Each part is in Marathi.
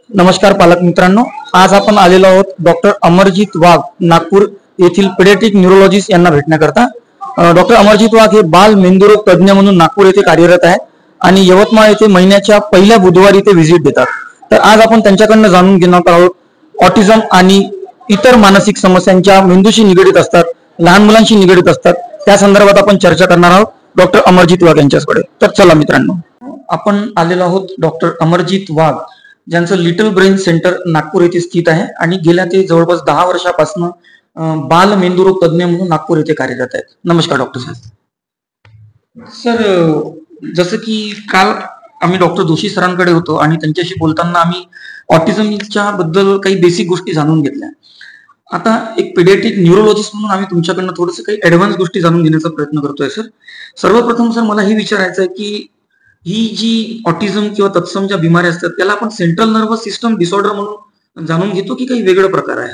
नमस्कार पालक मित्रांनो, आज आपण आलेलो आहोत डॉक्टर अमरजीत वाघ नागपूर येथील पेडियाट्रिक न्यूरोलॉजिस्ट यांना भेटण्याकरता. डॉक्टर अमरजीत वाघ हे बाल मेंदुरोग तज्ज्ञ म्हणून नागपूर येथे कार्यरत आहे आणि यवतमाळ येथे महिन्याच्या पहिल्या बुधवारी ते व्हिजिट देतात. तर आज आपण त्यांच्याकडनं जाणून घेणार आहोत ऑटिझम आणि इतर मानसिक समस्यांच्या मेंदूशी निगडीत असतात, लहान मुलांशी निगडीत असतात, त्या संदर्भात आपण चर्चा करणार आहोत डॉक्टर अमरजीत वाघ यांच्याकडे. तर चला मित्रांनो, आपण आलेलो आहोत डॉक्टर अमरजीत वाघ, ज्यांचं लिटल ब्रेन सेंटर नागपूर येथे स्थित आहे आणि गेल्या ते जवळपास 10 वर्षापासून बाल मेंदुरोग तज्ज्ञ म्हणून नागपूर येथे कार्यरत आहेत. नमस्कार डॉक्टर साहेब. सर, जसं की काल आम्ही डॉक्टर जोशी सरांकडे होतो आणि त्यांच्याशी बोलताना आम्ही ऑटिझमच्या बद्दल काही बेसिक गोष्टी जाणून घेतल्या. आता एक पेडियाट्रिक न्यूरोलॉजिस्ट म्हणून आम्ही तुमच्याकडनं थोडंसं काही ऍडव्हान्स गोष्टी जाणून घेण्याचा प्रयत्न करतोय. सर, सर्वप्रथम सर मला हे विचारायचं आहे की ही जी ऑटिझम किंवा तत्समच्या बिमारी असतात त्याला आपण सेंट्रल नर्वस सिस्टम डिसऑर्डर म्हणून जाणून घेतो की काही वेगळा प्रकार आहे?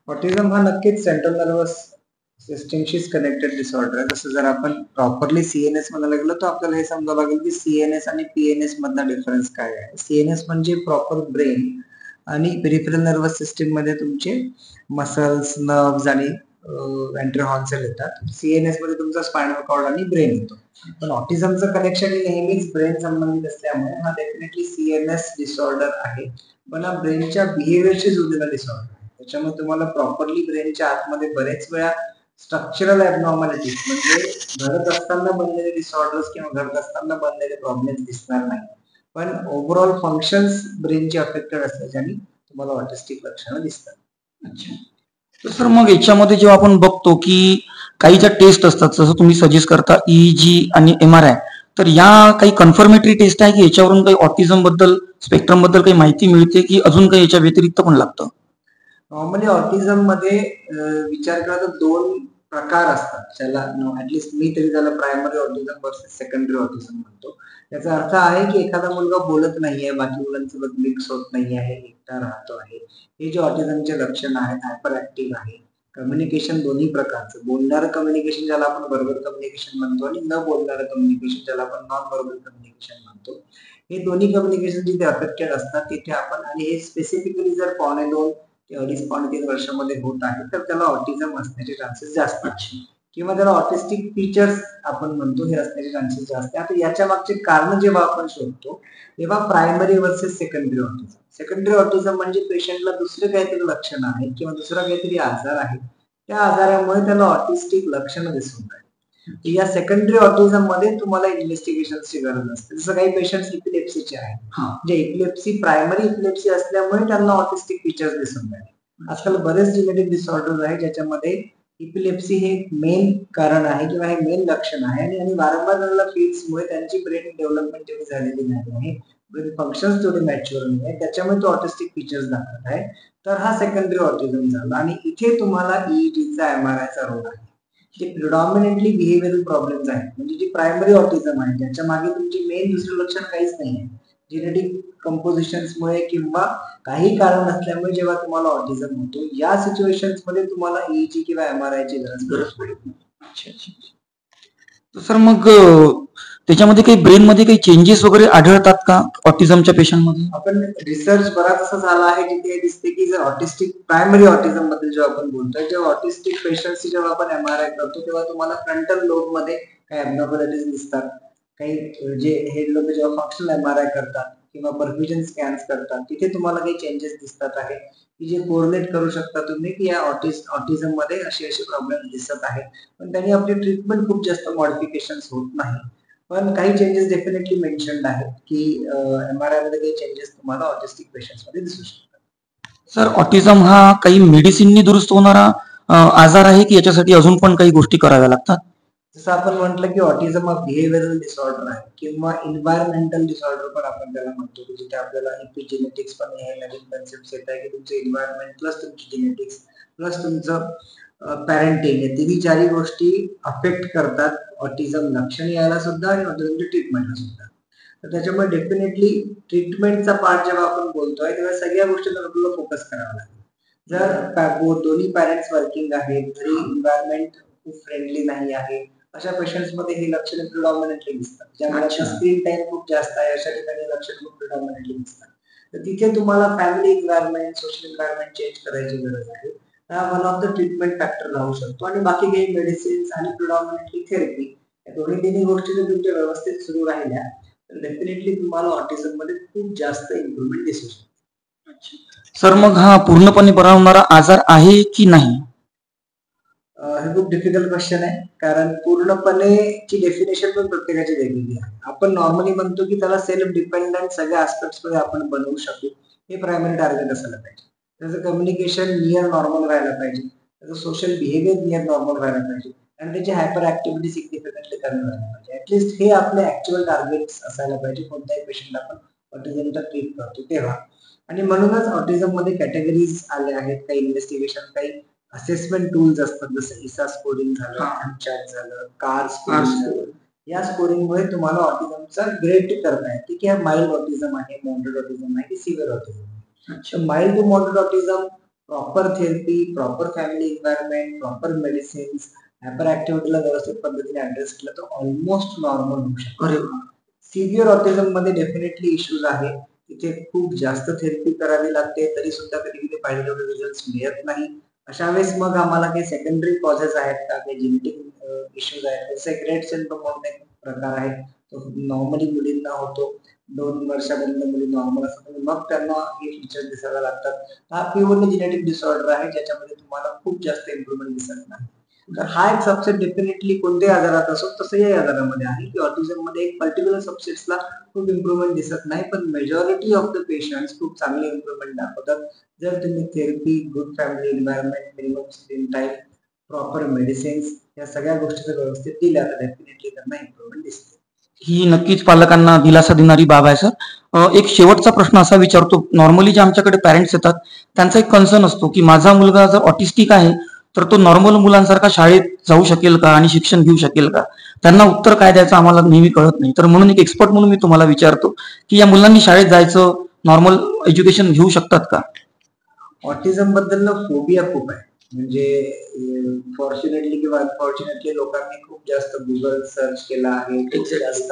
ऑटिझम हा नक्कीच सेंट्रल नर्वस सिस्टमशीच कनेक्टेड डिसऑर्डर आहे. जसं जर आपण प्रॉपरली सीएनएस म्हणायला गेलो तर आपल्याला हे समजावं लागेल की सीएनएस आणि पीएनएस मधला डिफरन्स काय आहे. सीएनएस म्हणजे प्रॉपर ब्रेन आणि पेरिफेरल नर्वस सिस्टम मध्ये तुमचे मसल्स, नर्व्स आणि व्हेंट्रल हॉर्न येतात. सीएनएस मध्ये तुमचा स्पायनल कॉर्ड आणि ब्रेन येतो. पण ऑटिझमचं कनेक्शन नेहमीच ब्रेन संबंधित असल्यामुळे हा डेफिनेटली सीएनएस डिसऑर्डर आहे, पण हा ब्रेनच्या बिहेवियरशी जोडलेला डिसऑर्डर आहे. त्याच्यामुळे तुम्हाला प्रॉपरली ब्रेनच्या आतमध्ये बरेच वेळा स्ट्रक्चरल ॲबनॉर्मॅलिटीज म्हणजे घडत असताना बनलेले डिसऑर्डर्स किंवा घडत असताना बनलेले प्रॉब्लेम्स दिसणार नाही, पण ओव्हरऑल फंक्शन्स ब्रेनचे अफेक्टेड असल्याने तुम्हाला ऑटिस्टिक लक्षणं दिसतात. अच्छा. तर सर, मग याच्यामध्ये जेव्हा आपण बघतो की काही ज्या टेस्ट असतात, जसं तुम्ही सजेस्ट करता ईईजी आणि MRI, तर या काही कन्फर्मेटरी टेस्ट आहे की याच्यावरून काही ऑटिझम बद्दल, स्पेक्ट्रम बद्दल काही माहिती मिळते की अजून काही याच्या व्यतिरिक्त पण लागतं? नॉर्मली ऑटिझम मध्ये विचार केला तर दोन प्रकार असतात, ज्याला ऍटलिस्ट मी तरी त्याला primary autism versus secondary autism म्हणतो. याचा अर्थ आहे की एखादा मुलगा बोलत नाहीये, बाकी मुलांसोबत मिक्स होत नाही आहे, एकटा राहतो आहे. हे जे ऑटिझमचे लक्षण आहेत, हायपर ऍक्टिव्ह आहे, कम्युनिकेशन दोन्ही प्रकारचं, बोलणारं कम्युनिकेशन ज्याला आपण वर्बल कम्युनिकेशन म्हणतो आणि न बोलणारं कम्युनिकेशन ज्याला आपण नॉन वर्बल कम्युनिकेशन म्हणतो. हे दोन्ही कम्युनिकेशन जिथे अफेक्टेड असतात तिथे आपण, आणि हे स्पेसिफिकली जर 2.5 ते 2.5-3 वर्षामध्ये होत आहे तर त्याला ऑटिझम असण्याचे चान्सेस जास्त आहेत, किंवा त्याला ऑटिस्टिक फीचर्स आपण म्हणतो हे असण्याचे चान्सेस जास्त आहे. आता याच्या मागचे कारण जेव्हा आपण शोधतो तेव्हा primary versus secondary autism. Secondary autism म्हणजे पेशंटला दुसरे काहीतरी लक्षण आहे किंवा दुसरा काहीतरी आजार आहे, त्या आजारामुळे त्याला ऑटिस्टिक लक्षणं दिसून राहील. या सेकंडरी ऑटिझम मध्ये तुम्हाला इन्व्हेस्टिगेशनची गरज असते. जसं काही पेशंट्स इपिलेप्सीचे आहेत, जे इपिलेप्सी प्रायमरी इपिलेप्सी असल्यामुळे त्यांना ऑटिस्टिक फीचर्स दिसून राहिले. आजकाल बरेच जेनेटिक डिसऑर्डर्स आहेत ज्याच्यामध्ये इपिलेप्सी हे मेन कारण आहे किंवा हे मेन लक्षण आहे, आणि वारंवार झालेल्या फिट्समुळे त्यांची ब्रेन डेव्हलपमेंट तेवढी झालेली नाही आहे, ब्रेन फंक्शन्स तेवढे मॅच्युअर नाही आहे, त्याच्यामुळे तो ऑटिस्टिक फीचर्स दाखवत आहे. तर हा सेकंडरी ऑटिझम झाला, आणि इथे तुम्हाला ईईजीचा एमआरआयचा रोल आहे. जे प्रिडॉमिनेटली बिहेवियरल प्रॉब्लेम्स आहेत, म्हणजे जी प्रायमरी ऑटिझम आहे ज्याच्या मागे तुमची मेन दुसरं लक्षण काहीच नाही आहे, जेनेटिक कंपोजिशन्समुळे किंवा काही कारण नसल्यामुळे जेव्हा तुम्हाला ऑटिझम होतो, या सिच्युएशन्स मध्ये तुम्हाला ईईजी किंवा एमआरआयची गरज पडत नाही. अच्छा अच्छा. तर सर, मग त्याच्यामध्ये काही ब्रेन मध्ये काही चेंजेस वगैरे आढळतात का ऑटिझमच्या पेशंटमध्ये? आपण रिसर्च बराच असा झाला आहे जिथे दिसते की जर ऑटिस्टिक प्रायमरी ऑटिझम बद्दल जेव्हा आपण बोलतोय, जेव्हा ऑटिस्टिक पेशंटची जेव्हा आपण एमआरआय करतो तेव्हा तुम्हाला फ्रंटल लोब मध्ये काही ॲबनॉर्मॅलिटीज दिसतात. काही जे हेड लोक जेव्हा फंक्शनल एमआरआय करतात किंवा परफ्युजन स्कॅन्स करतात तिथे तुम्हाला काही चेंजेस दिसतात आहे की जे कोरिलेट करू शकता तुम्ही की या ऑटिझम मध्ये असे असे प्रॉब्लेम दिसत आहेत, पण त्यांनी आपली ट्रीटमेंट खूप जास्त मॉडिफिकेशन होत नाही. पण काही चेंजेस डेफिनेटली मेन्शन्ड आहेत की एमआरआय मध्ये काही चेंजेस तुम्हाला ऑटिस्टिक पेशंट्स मध्ये दिसू शकतात. सर, ऑटिझम हा काही मेडिसिननी दुरुस्त होणारा आजार आहे की याच्यासाठी अजून पण काही गोष्टी कराव्या लागतात? जसं आपण म्हटलं की ऑटिझम हा बिहेवियरल डिसऑर्डर आहे किंवा एन्व्हायरमेंटल डिसऑर्डर पण आपण त्याला म्हणतो, की जिथे आपल्याला एपिजेनेटिक्स पण हे नवीन कन्सेप्ट येत आहे की तुमचं एन्व्हायरमेंट प्लस तुमची जेनेटिक्स प्लस तुमचं पॅरेंटिंग, या तिन्ही चारही गोष्टी अफेक्ट करतात ऑटिझम लक्षण यायला सुद्धा आणि ऑटिझमच्या ट्रीटमेंटला सुद्धा. तर त्याच्यामुळे डेफिनेटली ट्रीटमेंटचा पार्ट जेव्हा आपण बोलतोय तेव्हा सगळ्या गोष्टींवर आपल्याला फोकस करावा लागेल. जर दोन्ही पॅरेंट्स वर्किंग आहेत, जरी एन्व्हायरमेंट खूप फ्रेंडली नाही आहे, अशा पेशंट्स मध्ये ही लक्षणे प्रिडॉमिनेटली दिसतात. ज्यांना स्क्रीन टाइम खूप जास्त आहे अशा ठिकाणी लक्षणे खूप प्रिडॉमिनेटली दिसतात. तर तिथे तुम्हाला family environment, social environment change करायची गरज आहे. हा one of the treatment factor राहू शकतो. आणि बाकी काही मेडिसिन्स आणि प्रिडॉमिनेटली थेरपी, या दोन्ही तिन्ही गोष्टी जर तुमच्या व्यवस्थित सुरू राहिल्या तर डेफिनेटली तुम्हाला ऑटिझम मध्ये खूप जास्त इम्प्रुव्हमेंट दिसू शकते. सर, मग हा पूर्णपणे बरा होणारा आजार आहे की नाही? हे खूप डिफिकल्ट क्वेश्चन आहे, कारण पूर्णपणे ची डेफिनेशन पण प्रत्येकाची वेगवेगळी आहे. आपण नॉर्मली म्हणतो की त्याला सेल्फ डिपेंडंट सगळ्या आस्पेक्ट्स मध्ये आपण बनवू शकू, हे प्रायमरी टार्गेट असायला पाहिजे. त्याचं कम्युनिकेशन नियर नॉर्मल राहायला पाहिजे, त्याचं सोशल बिहेवियर नियर नॉर्मल राहायला पाहिजे, आणि त्याची हायपर ऍक्टिव्हिटी सिग्निफिकंटली कमी राहायला पाहिजे. ऍटलीस्ट हे आपले ऍक्च्युअल टार्गेट्स असायला पाहिजे कोणत्याही पेशंट आपण ऑटिझमचा ट्रीट करतो तेव्हा. आणि म्हणूनच ऑटिझम मध्ये कॅटेगरीज आल्या आहेत, काही इन्व्हेस्टिगेशन, काही असेसमेंट टूल्स असतात, जसं इसा स्कोरिंग झालं, एमचॅट झालं, कार स्कोरिंग झालं. या स्कोरिंगमुळे तुम्हाला ऑटिझमचा ग्रेड करता येते की हा माइल्ड ऑटिझम आहे, मॉडरेट ऑटिझम आहे की सिव्हिअर ऑटिझम आहे. Mild to moderate autism proper therapy, proper family environment, proper medicines, hyper ऍक्टिव्हिटीला व्यवस्थित पद्धतीने ऍड्रेस केला तर ऑलमोस्ट नॉर्मल होऊ शकतो. सिव्हिअर ऑटिझम मध्ये डेफिनेटली इश्यूज आहे, तिथे खूप जास्त थेरपी करावी लागते, तरी सुद्धा कधी कधी पाहिजे तेवढे रिझल्ट मिळत नाही. अशा वेळेस मग आम्हाला काही सेकंडरी कॉजेस आहेत का, काही जेनेटिक इश्यूज आहेत. जसे ग्रेट सिंड्रोम म्हणून एक प्रकार आहे, तो नॉर्मली मुलींना होतो, 2 वर्षापर्यंत मुली नॉर्मल असतात, मग त्यांना हे फीचर दिसायला लागतात. हा प्युअरली जेनेटिक डिसऑर्डर आहे, ज्याच्यामध्ये तुम्हाला खूप जास्त इम्प्रुव्हमेंट दिसत नाही. तर हा एक सबसेट डेफिनेटली कोणत्याही आजारात असो तसंही आजारामध्ये आहे की ऑटिझम मध्ये एक पर्टिक्युलर सबसेट्सला खूप इम्प्रुव्हमेंट दिसत नाही, पण मेजॉरिटी ऑफ द पेशंट्स खूप चांगले इम्प्रुव्हमेंट दाखवतात. जर तुम्ही therapy, good family environment, minimum screen time, proper medicines, या सगळ्या गोष्टी जर व्यवस्थित दिल्या तर डेफिनेटली त्यांना इम्प्रुव्हमेंट दिसते. ही नक्कीच पालकांना दिलासा देणारी बाब आहे सर. एक शेवटचा प्रश्न असा विचारतो, नॉर्मली जे आमच्याकडे पॅरेंट्स येतात त्यांचा एक कन्सर्न असतो की माझा मुलगा जर ऑटिस्टिक आहे तर तो नॉर्मल मुलांसारखा शाळेत जाऊ शकेल का आणि शिक्षण घेऊ शकेल का? त्यांना उत्तर काय द्यायचं आम्हाला नेहमी कळत नाही. तर म्हणून एक एक्सपर्ट म्हणून मी तुम्हाला विचारतो की या मुलांनी शाळेत जायचं, नॉर्मल एज्युकेशन घेऊ शकतात का? ऑटिझम बद्दल फोबिया खूप आहे, म्हणजे फॉर्च्युनेटली किंवा अनफॉर्च्युनेटली लोकांनी खूप जास्त गुगल सर्च केला आहे, खूप जास्त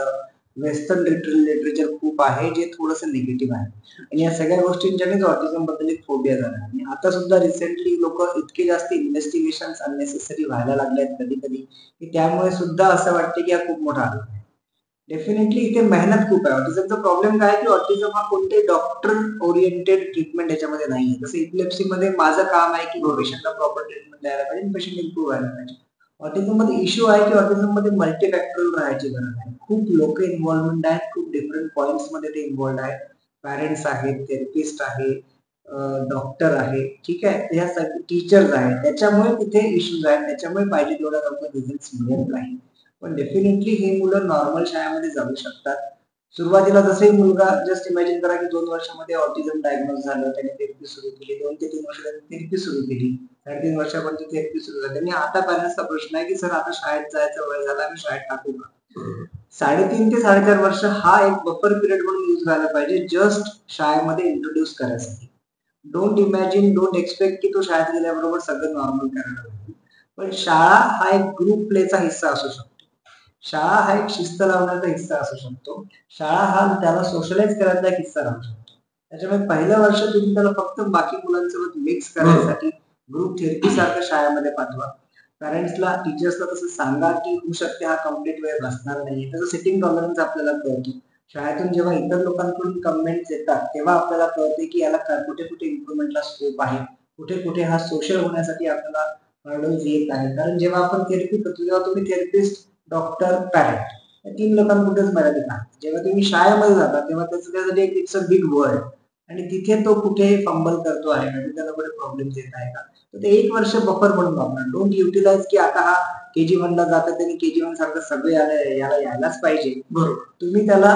वेस्टर्न लिटरेचर खूप आहे जे थोडंसं निगेटिव्ह आहे, आणि या सगळ्या गोष्टींच्यानेच ऑटिझम बद्दल एक फोबिया झाला. आणि आता सुद्धा रिसेंटली लोक इतके जास्त इन्व्हेस्टिगेशन अननेसेसरी व्हायला लागले आहेत कधी कधी, की त्यामुळे सुद्धा असं वाटते की हा खूप मोठा आजार आहे. डेफिनेटली इथे मेहनत खूप आहे. ऑटिझमचा प्रॉब्लेम काय की ऑटिझम हा कोणते डॉक्टर ओरिएंटेड ट्रीटमेंट याच्यामध्ये नाहीये. जसं इपिलेप्सी मध्ये माझं काम आहे की पेशंटला प्रॉपर ट्रीटमेंट द्यायला पाहिजे, पेशंट इम्प्रूव्ह व्हायला पाहिजे. ऑटिझम मध्ये इश्यू आहे की ऑटिझम मध्ये मल्टी फॅक्टरल राहायची गरज आहे. खूप लोक इन्व्हॉल्वमेंट आहेत, खूप डिफरंट पॉइंट्स मध्ये ते इन्व्हॉल्ड आहेत. पॅरेंट्स आहेत, थेरपिस्ट आहे, डॉक्टर आहे, ठीक आहे, या सगळे टीचर्स आहेत. त्याच्यामुळे तिथे इश्यूज आहेत, त्याच्यामुळे पाहिजे तेवढा लवकर रिझल्ट मिळत नाही. पण डेफिनेटली हे मुलं नॉर्मल शाळेमध्ये जाऊ शकतात. सुरुवातीला जसंही मुलगा, जस्ट इमॅजिन करा की 2 वर्षामध्ये ऑटिझम डायग्नोज झालं, त्याने थेरपी सुरू केली, 2 ते 3 वर्ष त्यांनी थेरपी सुरू केली, 3.5 वर्षापर्यंत थेरपी सुरू झाली, आणि आता पॅरेंट्सचा प्रश्न आहे की सर आता शाळेत जायचा वेळ झाला, आम्ही शाळेत टाकू का? 3.5 ते 4.5 वर्ष हा एक बफर पिरियड म्हणून यूज व्हायला पाहिजे, जस्ट शाळेमध्ये इंट्रोड्यूस करायसाठी. डोंट इमॅजिन, डोंट एक्सपेक्ट की तो शाळेत गेल्याबरोबर सगळं नॉर्मल करायला लागेल. पण शाळा हा एक ग्रुप प्लेचा हिस्सा असू शकतो. शाळा हा एक शिस्त लावण्याचा हिस्सा असू शकतो. शाळा हा त्याला सोशलाइज करायचा एक हिस्सा राहू शकतो. त्याच्यामुळे पहिलं वर्ष तुम्ही त्याला फक्त बाकी मुलांसोबत मिक्स करण्यासाठी ग्रुप थेरपी सारखं शाळेमध्ये पाठवा. पॅरेंट्सला, टीचर्सला तसं सांगा की होऊ शकते हा कम्प्लीट वेळ बसणार नाही. त्याचं सिटिंग टॉलरन्स आपल्याला कळतो. शाळेतून जेव्हा इतर लोकांकडून कमेंट्स येतात तेव्हा आपल्याला कळते की याला कुठे कुठे इम्प्रुव्हमेंटला स्कोप आहे, कुठे कुठे हा सोशल होण्यासाठी आपल्याला हर्डल्स येत आहे. कारण जेव्हा आपण थेरपी करतो तेव्हा तुम्ही थेरपिस्ट, डॉक्टर, पॅरेंट या 3 लोकांपुरतेच मर्यादित आहात. जेव्हा तुम्ही शाळेमध्ये जाता तेव्हा त्यासाठी एक इट्स अ बिग वर्ल्ड, आणि तिथे तो कुठे फंबल करतो आहे का, त्याला कुठे प्रॉब्लेम्स येत आहे का, तर ते 1 वर्ष बफर म्हणून वापरा. डोंट युटिलाइज की आता हा KG1 ला जाता त्यांनी KG1 सारखं सगळं याला यायलाच पाहिजे. बरोबर, तुम्ही त्याला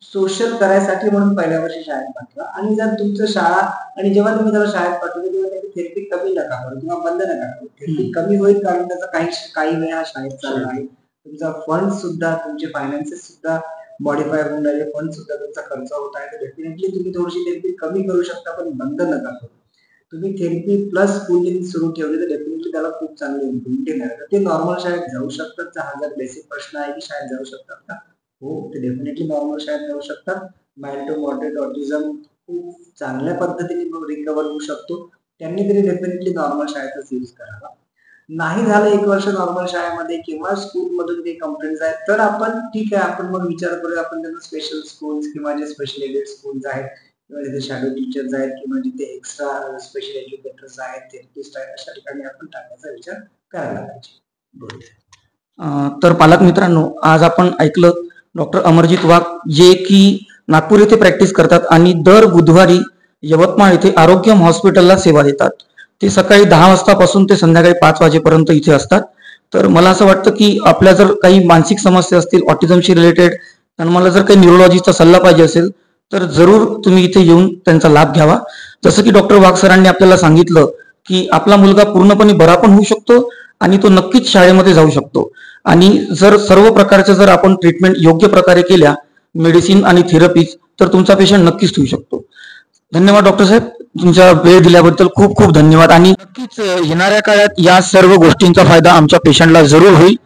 सोशल करायसाठी म्हणून पहिल्या वर्षी शाळेत पाठवा. आणि जर तुमचं शाळा, आणि जेव्हा तुम्ही त्याला शाळेत पाठवतो तेव्हा त्याची थेरपी कमी नका करू किंवा बंद नका करू. थेरपी कमी होईल कारण त्याचा काही वेळ हा शाळेत चालला आहे. तुमचा फंड सुद्धा, तुमचे फायनान्सेस सुद्धा मॉडिफाय होऊन राहिले, फंड सुद्धा तुमचा खर्च होत आहे. तर डेफिनेटली तुम्ही थोडीशी थेरपी कमी करू शकता, पण बंद नका करू. तुम्ही थेरपी प्लस स्कूलिंग सुरू ठेवली तर डेफिनेटली त्याला खूप चांगले इम्प्रुव्हमेंट येणार. तर ते नॉर्मल शाळेत जाऊ शकतात. हा जर बेसिक प्रश्न आहे की शाळेत जाऊ शकतात का, हो ते डेफिनेटली नॉर्मल शाळेत जाऊ शकतात. माइल्ड टू मॉडरेट ऑटिझम खूप चांगल्या पद्धतीने रिकवर होऊ शकतो. त्यांनी तरी डेफिनेटली नॉर्मल शाळेतच यूज करावा. नाही झालं 1 वर्ष नॉर्मल शाळेमध्ये किंवा स्कूलमधून काही कंप्लेंट्स आहेत तर आपण ठीक आहे, आपण मग विचार करूया, आपण त्यांना स्पेशल स्कूल्स किंवा जे स्पेशल एडेड स्कूल्स आहेत किंवा जिथे शॅडो टीचर्स आहेत किंवा जिथे एक्स्ट्रा स्पेशल एज्युकेटर्स आहेत, थेरपिस्ट आहेत, अशा ठिकाणी आपण टाकण्याचा विचार करायला पाहिजे. तर पालक मित्रांनो, आज आपण ऐकलं डॉक्टर अमरजीत वाघ, जे की नागपूर येथे प्रॅक्टिस करतात आणि दर बुधवारी यवतमाळ येथे आरोग्यम हॉस्पिटलला सेवा देतात. ते सकाळी 10 वाजतापासून ते संध्याकाळी 5 वाजेपर्यंत इथे असतात. तर मला असं वाटतं की आपल्या जर काही मानसिक समस्या असतील ऑटिझमशी रिलेटेड आणि मला जर काही न्यूरोलॉजीचा सल्ला पाहिजे असेल तर जरूर तुम्ही इथे येऊन त्यांचा लाभ घ्यावा. जसं की डॉक्टर वाघ सरांनी आपल्याला सांगितलं की आपला मुलगा पूर्णपणे बरा पण होऊ शकतो आणि तो नक्कीच शाळेमध्ये जाऊ शकतो. आणि जर सर्व प्रकारच्या जर आपण ट्रीटमेंट योग्य प्रकारे केल्या, मेडिसिन आणि थेरपीज, तर तुमचा पेशंट नक्कीच होऊ शकतो. धन्यवाद डॉक्टर साहेब, तुमचा वेळ दिल्याबद्दल खूप खूप धन्यवाद. आणि नक्कीच येणाऱ्या काळात या सर्व गोष्टींचा फायदा आमच्या पेशंटला जरूर होईल.